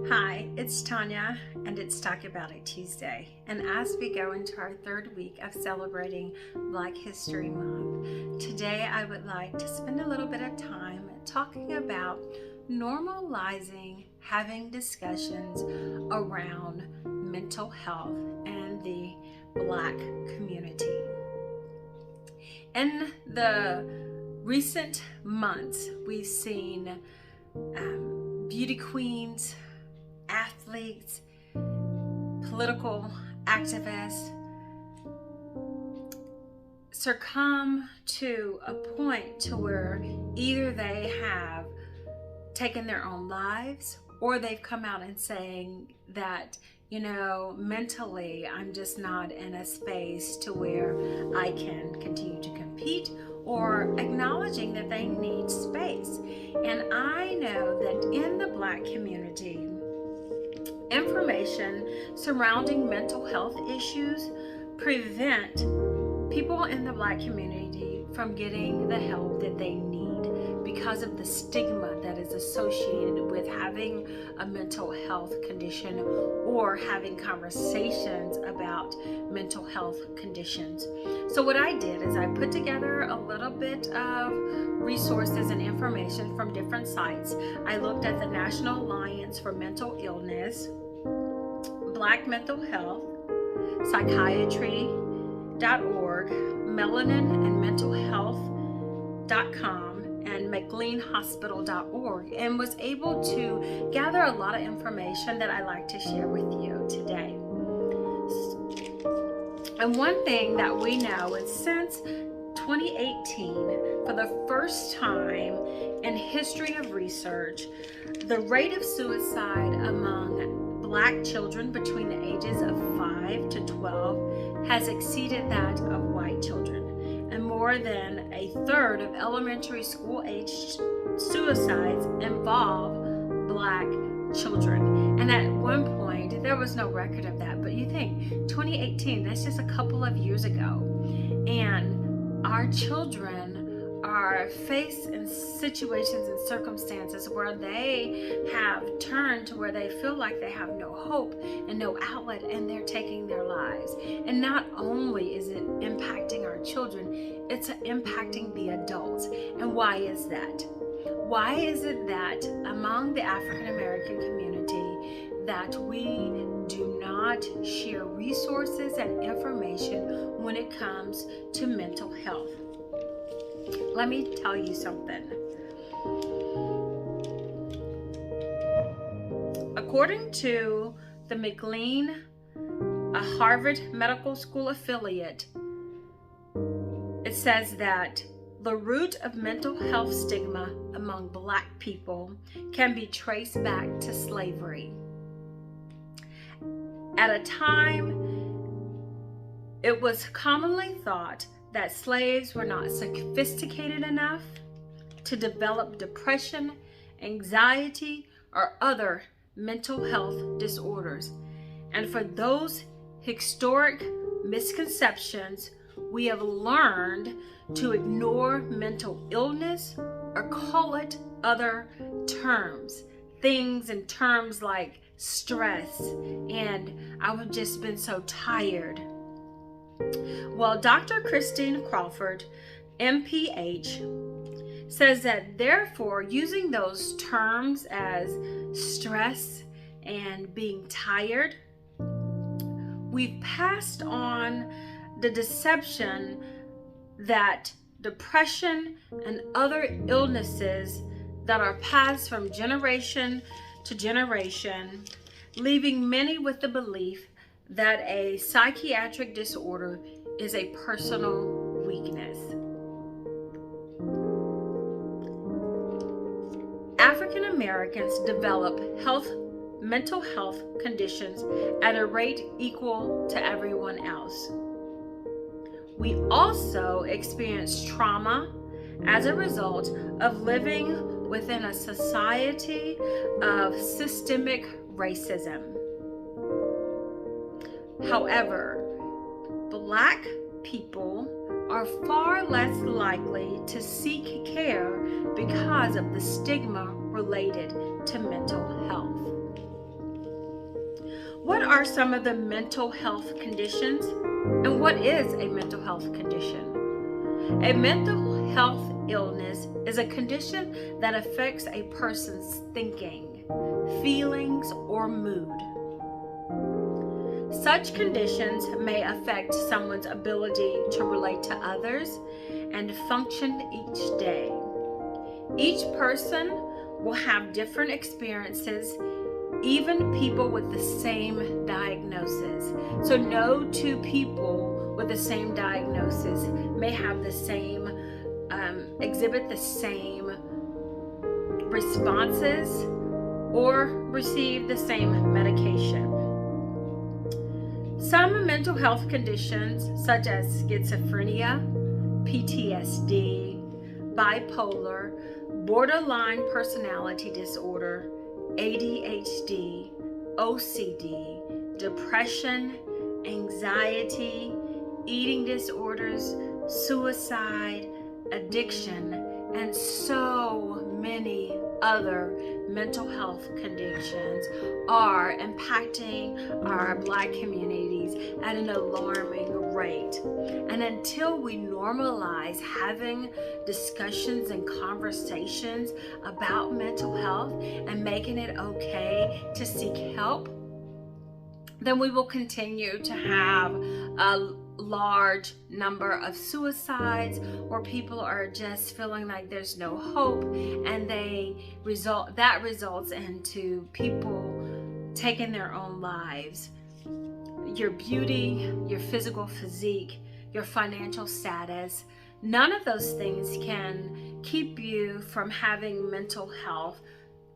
Hi, it's Tanya, and it's Talk About It Tuesday. And as we go into our third week of celebrating Black History Month, today I would like to spend a little bit of time talking about normalizing having discussions around mental health and the Black community. In the recent months, we've seen beauty queens, athletes, political activists succumb to a point to where either they have taken their own lives or they've come out and saying that, mentally I'm just not in a space to where I can continue to compete, or acknowledging that they need space. And I know that in the Black community, information surrounding mental health issues prevent people in the Black community from getting the help that they need because of the stigma that is associated with having a mental health condition or having conversations about mental health conditions. So what I did is I put together a little bit of resources and information from different sites. I looked at the National Alliance for Mental Illness, Black Mental Health, Psychiatry.org, Melanin and Mental Health.com, and McLeanHospital.org, and was able to gather a lot of information that I'd like to share with you today. And one thing that we know is since 2018, for the first time in history of research, the rate of suicide among Black children between the ages of 5 to 12 has exceeded that of white children. And more than a third of elementary school age suicides involve Black children. And at one point, there was no record of that. But you think, 2018, that's just a couple of years ago. And our children are faced in situations and circumstances where they have turned to where they feel like they have no hope and no outlet, and they're taking their lives. And not only is it impacting our children, it's impacting the adults. And why is that? Why is it that among the African American community that we do not share resources and information when it comes to mental health? Let me tell you something. According to the McLean, a Harvard Medical School affiliate, it says that the root of mental health stigma among Black people can be traced back to slavery. At a time, it was commonly thought that slaves were not sophisticated enough to develop depression, anxiety, or other mental health disorders. And for those historic misconceptions, we have learned to ignore mental illness or call it other terms. Things in terms like stress and I've just been so tired. Well, Dr. Christine Crawford, MPH, says that therefore using those terms as stress and being tired, we've passed on the deception that depression and other illnesses that are passed from generation to generation, leaving many with the belief that a psychiatric disorder is a personal weakness. African Americans develop mental health conditions at a rate equal to everyone else. We also experience trauma as a result of living within a society of systemic racism. However, Black people are far less likely to seek care because of the stigma related to mental health. What are some of the mental health conditions? And what is a mental health condition? A mental health illness is a condition that affects a person's thinking, feelings, or mood. Such conditions may affect someone's ability to relate to others and function each day. Each person will have different experiences, even people with the same diagnosis. So no two people with the same diagnosis may have the same, exhibit the same responses or receive the same medication. Some mental health conditions, such as schizophrenia, PTSD, bipolar, borderline personality disorder, ADHD, OCD, depression, anxiety, eating disorders, suicide, addiction, and so many other mental health conditions are impacting our Black communities at an alarming rate. And until we normalize having discussions and conversations about mental health and making it okay to seek help, then we will continue to have a large number of suicides where people are just feeling like there's no hope, and that results into people taking their own lives. Your beauty, your physical physique, your financial status, none of those things can keep you from having mental health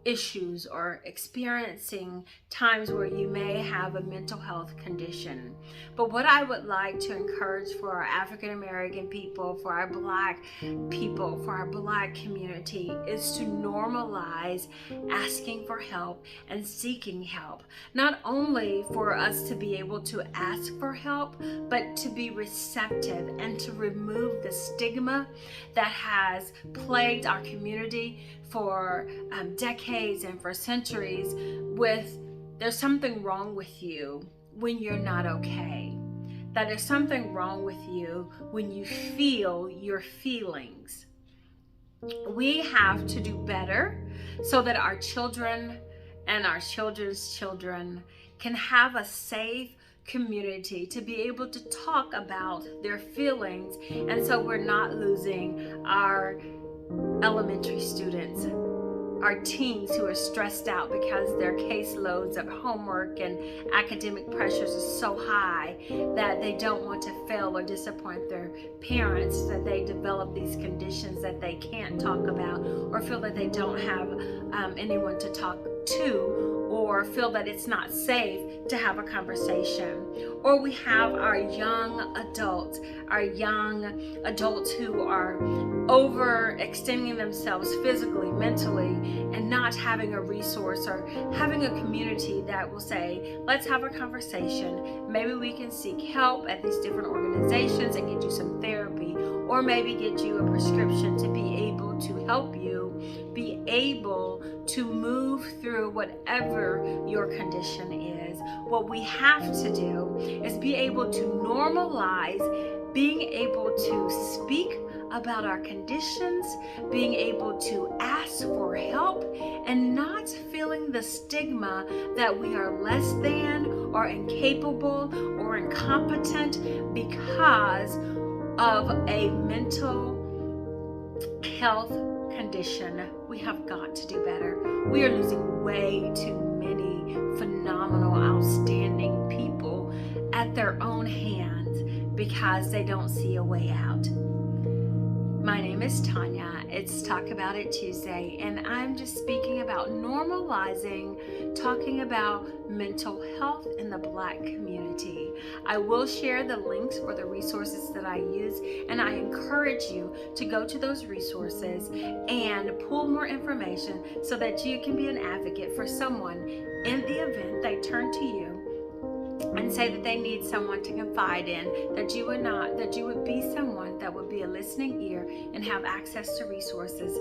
issues or experiencing times where you may have a mental health condition. But what I would like to encourage for our African American people, for our Black people, for our Black community is to normalize asking for help and seeking help. Not only for us to be able to ask for help, but to be receptive and to remove the stigma that has plagued our community for decades and for centuries with there's something wrong with you when you're not okay. That there's something wrong with you when you feel your feelings. We have to do better so that our children and our children's children can have a safe community to be able to talk about their feelings, and so we're not losing our elementary students, our teens who are stressed out because their caseloads of homework and academic pressures are so high that they don't want to fail or disappoint their parents, that they develop these conditions that they can't talk about or feel that they don't have anyone to talk to, or feel that it's not safe to have a conversation. Or we have our young adults who are overextending themselves physically, mentally, and not having a resource or having a community that will say, let's have a conversation. Maybe we can seek help at these different organizations and get you some therapy, or maybe get you a prescription to be able to help you be able to move through whatever your condition is. What we have to do is be able to normalize being able to speak about our conditions, being able to ask for help, and not feeling the stigma that we are less than or incapable or incompetent because of a mental health condition. We have got to do better. We are losing way too many phenomenal, outstanding people at their own hands because they don't see a way out. My name is Tanya. It's Talk About It Tuesday, and I'm just speaking about normalizing talking about mental health in the Black community. I will share the links for the resources that I use, and I encourage you to go to those resources and pull more information so that you can be an advocate for someone in the event they turn to you and say that they need someone to confide in, that you would be someone that would be a listening ear and have access to resources